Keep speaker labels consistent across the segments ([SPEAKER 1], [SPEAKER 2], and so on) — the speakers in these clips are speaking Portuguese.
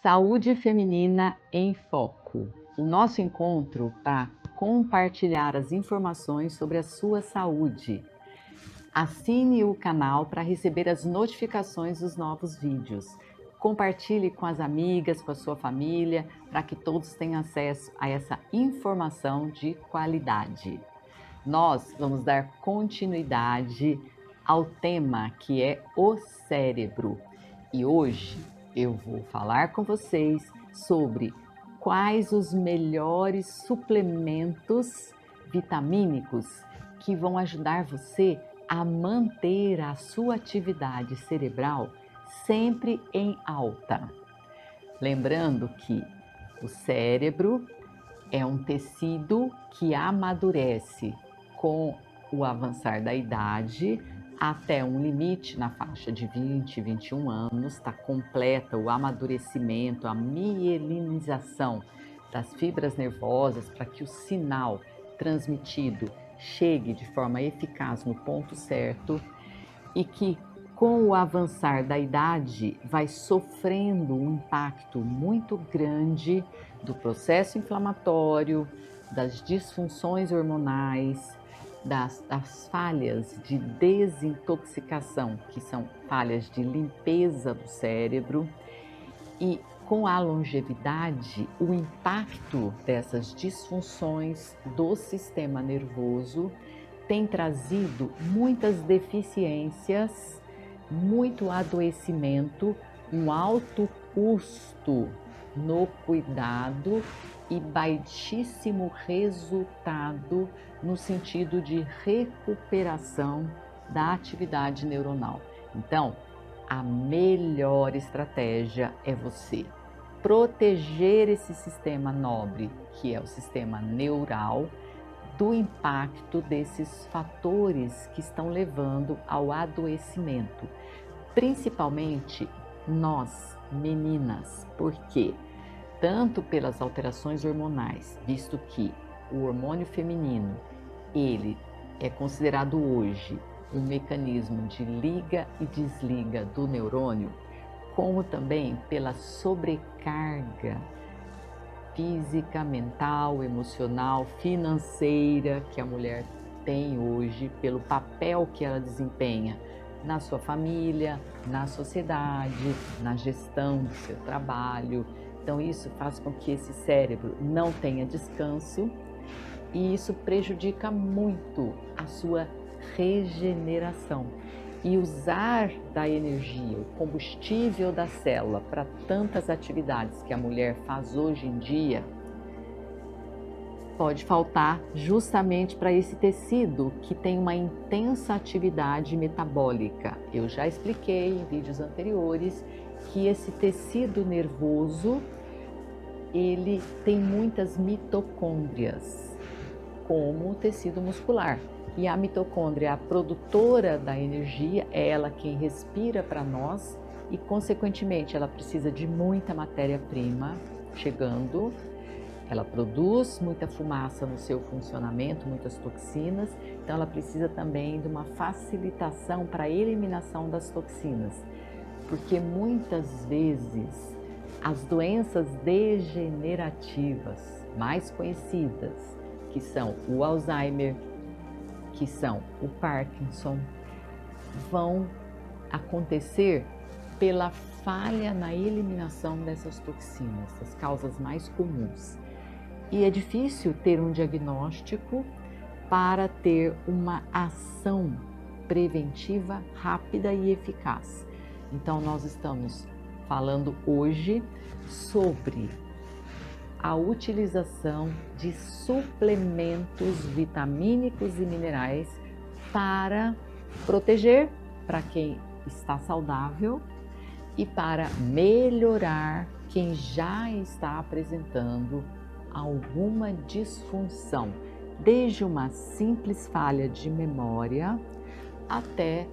[SPEAKER 1] Saúde Feminina em Foco. O nosso encontro para compartilhar as informações sobre a sua saúde. Assine o canal para receber as notificações dos novos vídeos. Compartilhe com as amigas, com a sua família, para que todos tenham acesso a essa informação de qualidade. Nós vamos dar continuidade ao tema que é o cérebro. E hoje eu vou falar com vocês sobre quais os melhores suplementos vitamínicos que vão ajudar você a manter a sua atividade cerebral sempre em alta. Lembrando que o cérebro é um tecido que amadurece com o avançar da idade até um limite na faixa de 20, 21 anos, está completa o amadurecimento, a mielinização das fibras nervosas para que o sinal transmitido chegue de forma eficaz no ponto certo e que com o avançar da idade vai sofrendo um impacto muito grande do processo inflamatório, das disfunções hormonais, das falhas de desintoxicação, que são falhas de limpeza do cérebro, e com a longevidade, o impacto dessas disfunções do sistema nervoso tem trazido muitas deficiências, muito adoecimento, um alto custo no cuidado e baixíssimo resultado no sentido de recuperação da atividade neuronal. Então, a melhor estratégia é você proteger esse sistema nobre, que é o sistema neural, do impacto desses fatores que estão levando ao adoecimento, principalmente nós, meninas, porque tanto pelas alterações hormonais, visto que o hormônio feminino, ele é considerado hoje um mecanismo de liga e desliga do neurônio, como também pela sobrecarga física, mental, emocional, financeira que a mulher tem hoje, pelo papel que ela desempenha na sua família, na sociedade, na gestão do seu trabalho. Então isso faz com que esse cérebro não tenha descanso e isso prejudica muito a sua regeneração. E usar da energia, o combustível da célula para tantas atividades que a mulher faz hoje em dia, pode faltar justamente para esse tecido que tem uma intensa atividade metabólica. Eu já expliquei em vídeos anteriores que esse tecido nervoso, ele tem muitas mitocôndrias, como o tecido muscular. E a mitocôndria, a produtora da energia, é ela quem respira para nós e, consequentemente, ela precisa de muita matéria-prima chegando. Ela produz muita fumaça no seu funcionamento, muitas toxinas, então ela precisa também de uma facilitação para a eliminação das toxinas, porque muitas vezes as doenças degenerativas mais conhecidas, que são o Alzheimer, que são o Parkinson, vão acontecer pela falha na eliminação dessas toxinas, as causas mais comuns. E é difícil ter um diagnóstico para ter uma ação preventiva rápida e eficaz. Então nós estamos falando hoje sobre a utilização de suplementos vitamínicos e minerais para proteger para quem está saudável e para melhorar quem já está apresentando alguma disfunção, desde uma simples falha de memória até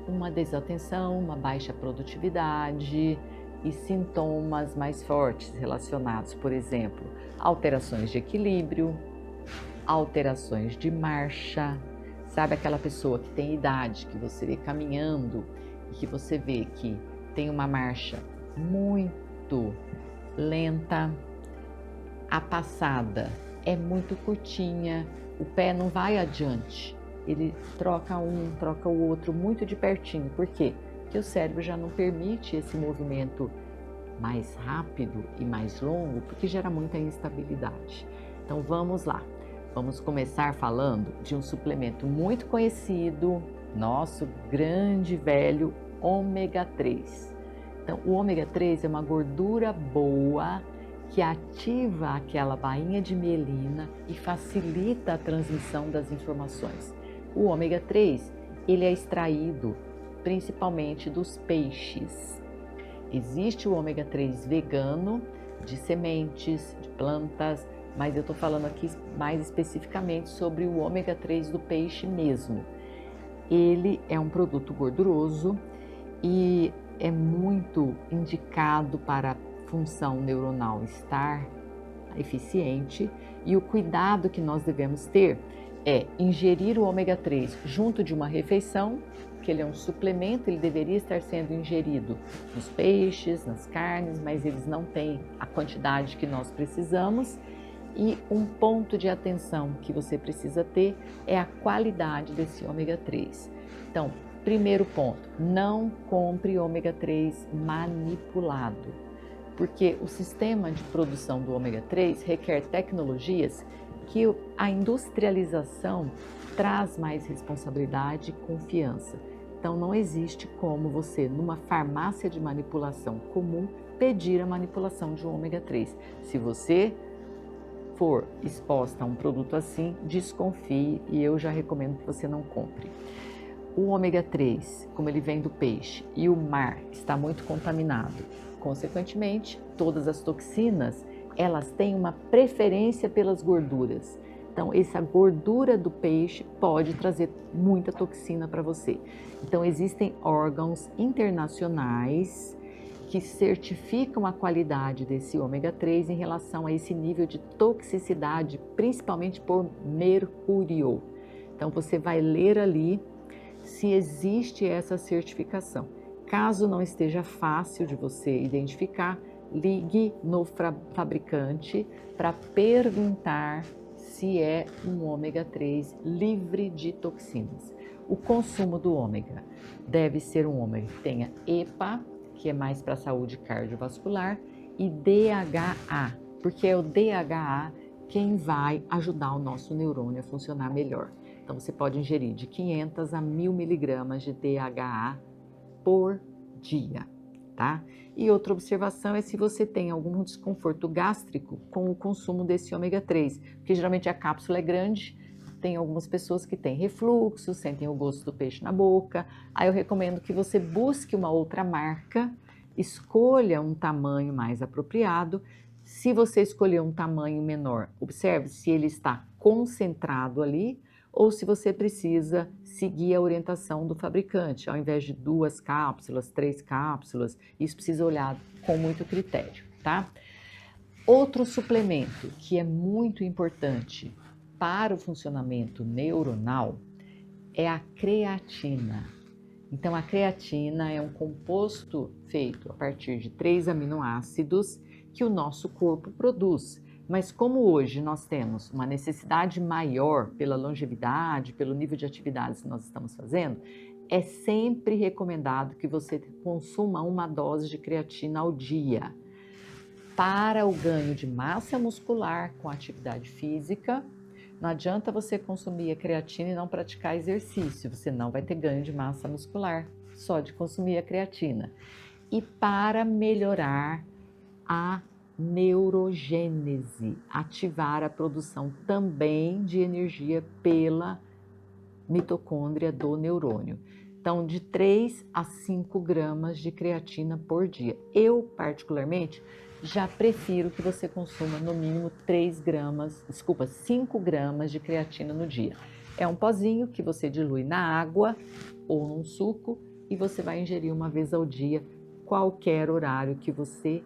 [SPEAKER 1] uma desatenção, uma baixa produtividade e sintomas mais fortes relacionados, por exemplo, alterações de equilíbrio, alterações de marcha. Sabe aquela pessoa que tem idade, que você vê caminhando e que você vê que tem uma marcha muito lenta, a passada é muito curtinha, o pé não vai adiante, ele troca um, troca o outro muito de pertinho. Por quê? Porque o cérebro já não permite esse movimento mais rápido e mais longo, porque gera muita instabilidade. Então vamos lá, vamos começar falando de um suplemento muito conhecido, nosso grande velho ômega 3. Então o ômega 3 é uma gordura boa que ativa aquela bainha de mielina e facilita a transmissão das informações. O ômega 3, ele é extraído principalmente dos peixes. Existe o ômega 3 vegano, de sementes, de plantas, mas eu estou falando aqui mais especificamente sobre o ômega 3 do peixe mesmo. Ele é um produto gorduroso e é muito indicado para a função neuronal estar eficiente, e o cuidado que nós devemos ter é ingerir o ômega 3 junto de uma refeição, que ele é um suplemento, ele deveria estar sendo ingerido nos peixes, nas carnes, mas eles não têm a quantidade que nós precisamos. E um ponto de atenção que você precisa ter é a qualidade desse ômega 3. Então, primeiro ponto, não compre ômega 3 manipulado, porque o sistema de produção do ômega 3 requer tecnologias que a industrialização traz mais responsabilidade e confiança. Então não existe como você, numa farmácia de manipulação comum, pedir a manipulação de um ômega 3. Se você for exposta a um produto assim, desconfie, e eu já recomendo que você não compre. O ômega 3, como ele vem do peixe e o mar está muito contaminado, consequentemente, todas as toxinas, elas têm uma preferência pelas gorduras. Então, essa gordura do peixe pode trazer muita toxina para você. Então, existem órgãos internacionais que certificam a qualidade desse ômega 3 em relação a esse nível de toxicidade, principalmente por mercúrio. Então, você vai ler ali se existe essa certificação. Caso não esteja fácil de você identificar, ligue no fabricante para perguntar se é um ômega 3 livre de toxinas. O consumo do ômega deve ser um ômega que tenha EPA, que é mais para a saúde cardiovascular, e DHA, porque é o DHA quem vai ajudar o nosso neurônio a funcionar melhor. Então você pode ingerir de 500 a 1000 miligramas de DHA por dia, tá? E outra observação é se você tem algum desconforto gástrico com o consumo desse ômega 3, porque geralmente a cápsula é grande, tem algumas pessoas que têm refluxo, sentem o gosto do peixe na boca. Aí eu recomendo que você busque uma outra marca, escolha um tamanho mais apropriado. Se você escolher um tamanho menor, observe se ele está concentrado ali, ou se você precisa seguir a orientação do fabricante, ao invés de 2 cápsulas, 3 cápsulas, isso precisa olhar com muito critério, tá? Outro suplemento que é muito importante para o funcionamento neuronal é a creatina. Então, a creatina é um composto feito a partir de 3 aminoácidos que o nosso corpo produz. Mas como hoje nós temos uma necessidade maior pela longevidade, pelo nível de atividades que nós estamos fazendo, é sempre recomendado que você consuma uma dose de creatina ao dia para o ganho de massa muscular com atividade física. Não adianta você consumir a creatina e não praticar exercício, você não vai ter ganho de massa muscular só de consumir a creatina. E para melhorar a neurogênese, ativar a produção também de energia pela mitocôndria do neurônio. Então, de 3 a 5 gramas de creatina por dia. Eu, particularmente, já prefiro que você consuma no mínimo 5 gramas de creatina no dia. É um pozinho que você dilui na água ou num suco e você vai ingerir uma vez ao dia, qualquer horário que você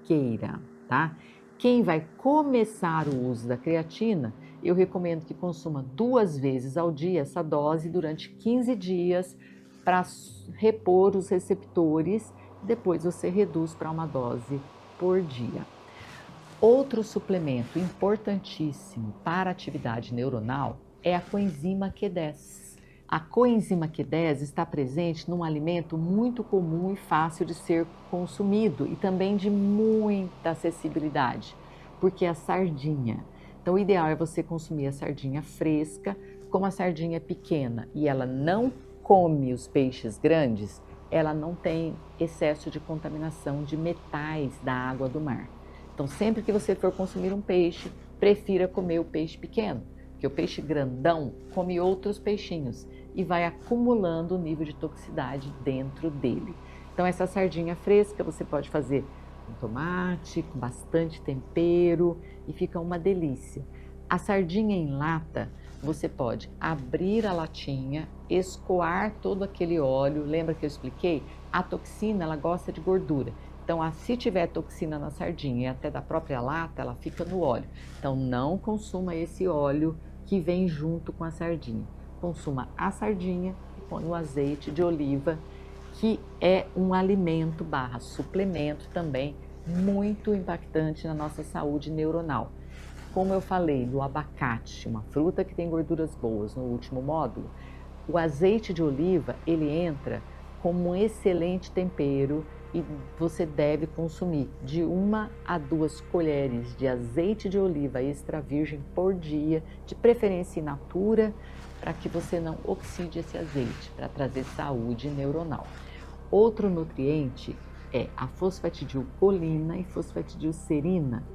[SPEAKER 1] queira, tá? Quem vai começar o uso da creatina, eu recomendo que consuma 2 vezes ao dia essa dose durante 15 dias para repor os receptores. Depois você reduz para uma dose por dia. Outro suplemento importantíssimo para a atividade neuronal é a coenzima Q10. A coenzima Q10 está presente num alimento muito comum e fácil de ser consumido e também de muita acessibilidade, porque é a sardinha. Então, o ideal é você consumir a sardinha fresca. Como a sardinha é pequena e ela não come os peixes grandes, ela não tem excesso de contaminação de metais da água do mar. Então, sempre que você for consumir um peixe, prefira comer o peixe pequeno, porque o peixe grandão come outros peixinhos e vai acumulando o nível de toxicidade dentro dele. Então, essa sardinha fresca você pode fazer com tomate, com bastante tempero e fica uma delícia. A sardinha em lata, você pode abrir a latinha, escoar todo aquele óleo. Lembra que eu expliquei? A toxina, ela gosta de gordura. Então, se tiver toxina na sardinha e até da própria lata, ela fica no óleo. Então, não consuma esse óleo que vem junto com a sardinha. Consuma a sardinha e põe o azeite de oliva, que é um alimento / suplemento também muito impactante na nossa saúde neuronal. Como eu falei do abacate, uma fruta que tem gorduras boas no último módulo, o azeite de oliva, ele entra como um excelente tempero e você deve consumir de 1 a 2 colheres de azeite de oliva extra virgem por dia, de preferência in natura, para que você não oxide esse azeite, para trazer saúde neuronal. Outro nutriente é a fosfatidilcolina e fosfatidilserina,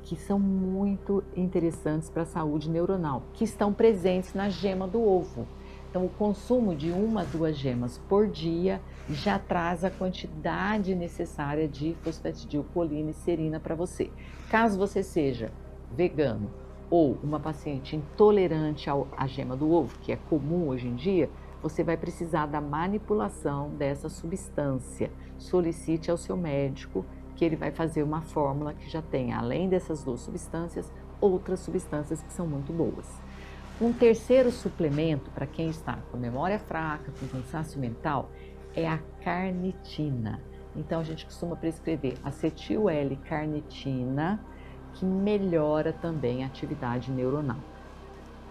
[SPEAKER 1] que são muito interessantes para a saúde neuronal, que estão presentes na gema do ovo. Então, o consumo de 1 a 2 gemas por dia já traz a quantidade necessária de fosfatidilcolina e serina para você. Caso você seja vegano ou uma paciente intolerante à gema do ovo, que é comum hoje em dia, você vai precisar da manipulação dessa substância. Solicite ao seu médico que ele vai fazer uma fórmula que já tem, além dessas 2 substâncias, outras substâncias que são muito boas. Um terceiro suplemento para quem está com memória fraca, com cansaço mental, é a carnitina. Então, a gente costuma prescrever acetil L-carnitina, que melhora também a atividade neuronal.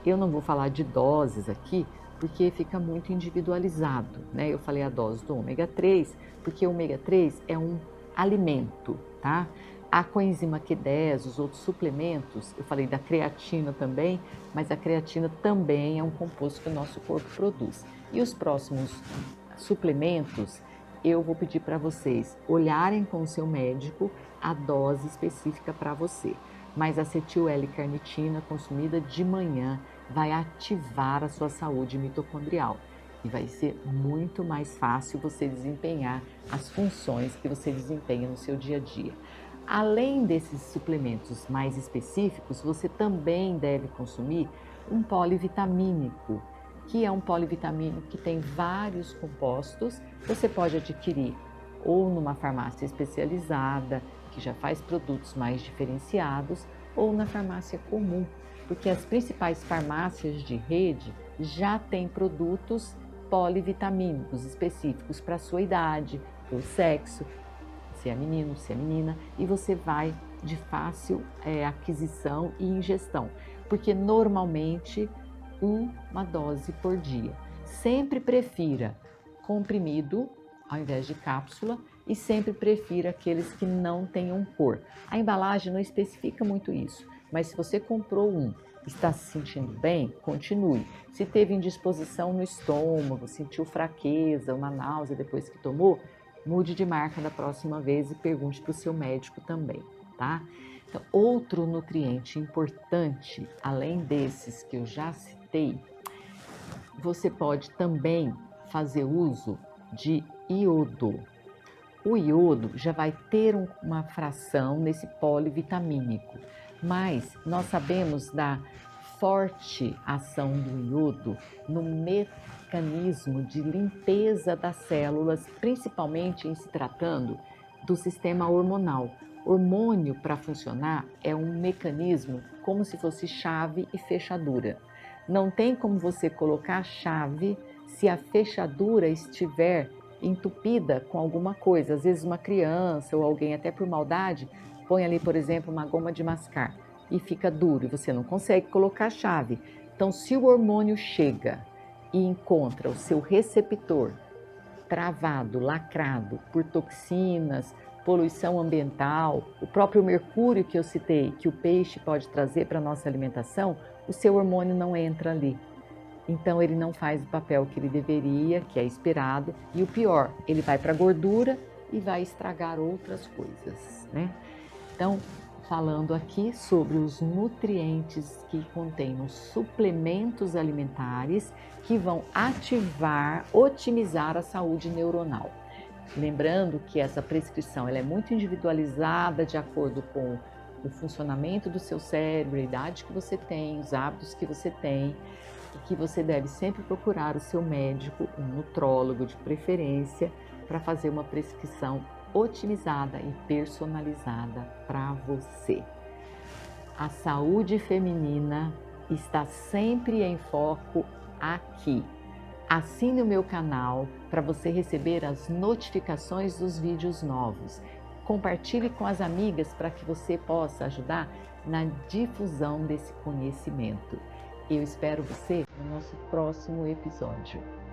[SPEAKER 1] Eu não vou falar de doses aqui, porque fica muito individualizado, né? Eu falei a dose do ômega 3, porque o ômega 3 é um alimento, tá? A coenzima Q10, os outros suplementos, eu falei da creatina também, mas a creatina também é um composto que o nosso corpo produz. E os próximos suplementos, eu vou pedir para vocês olharem com o seu médico a dose específica para você. Mas a acetil L-carnitina consumida de manhã vai ativar a sua saúde mitocondrial e vai ser muito mais fácil você desempenhar as funções que você desempenha no seu dia a dia. Além desses suplementos mais específicos, você também deve consumir um polivitamínico, que é um polivitamínico que tem vários compostos. Você pode adquirir ou numa farmácia especializada, que já faz produtos mais diferenciados, ou na farmácia comum, porque as principais farmácias de rede já têm produtos polivitamínicos específicos para a sua idade, para o sexo, se é menino, se é menina, e você vai de fácil aquisição e ingestão, porque normalmente uma dose por dia. Sempre prefira comprimido ao invés de cápsula e sempre prefira aqueles que não tenham cor. A embalagem não especifica muito isso, mas se você comprou está se sentindo bem, continue. Se teve indisposição no estômago, sentiu fraqueza, uma náusea depois que tomou, mude de marca da próxima vez e pergunte para o seu médico também, tá? Então, outro nutriente importante, além desses que eu já citei, você pode também fazer uso de iodo. O iodo já vai ter uma fração nesse polivitamínico, mas nós sabemos da forte ação do iodo no mecanismo de limpeza das células, principalmente em se tratando do sistema hormonal. Hormônio, para funcionar, é um mecanismo como se fosse chave e fechadura. Não tem como você colocar a chave se a fechadura estiver entupida com alguma coisa. Às vezes uma criança ou alguém, até por maldade, põe ali, por exemplo, uma goma de mascar e fica duro e você não consegue colocar a chave. Então, se o hormônio chega e encontra o seu receptor travado, lacrado por toxinas, poluição ambiental, o próprio mercúrio que eu citei, que o peixe pode trazer para a nossa alimentação, o seu hormônio não entra ali. Então ele não faz o papel que ele deveria, que é esperado, e o pior, ele vai para a gordura e vai estragar outras coisas, né? Então, falando aqui sobre os nutrientes que contêm nos suplementos alimentares que vão ativar, otimizar a saúde neuronal. Lembrando que essa prescrição ela é muito individualizada de acordo com o funcionamento do seu cérebro, a idade que você tem, os hábitos que você tem, e que você deve sempre procurar o seu médico, um nutrólogo de preferência, para fazer uma prescrição otimizada e personalizada para você. A saúde feminina está sempre em foco aqui. Assine o meu canal para você receber as notificações dos vídeos novos. Compartilhe com as amigas para que você possa ajudar na difusão desse conhecimento. Eu espero você no nosso próximo episódio.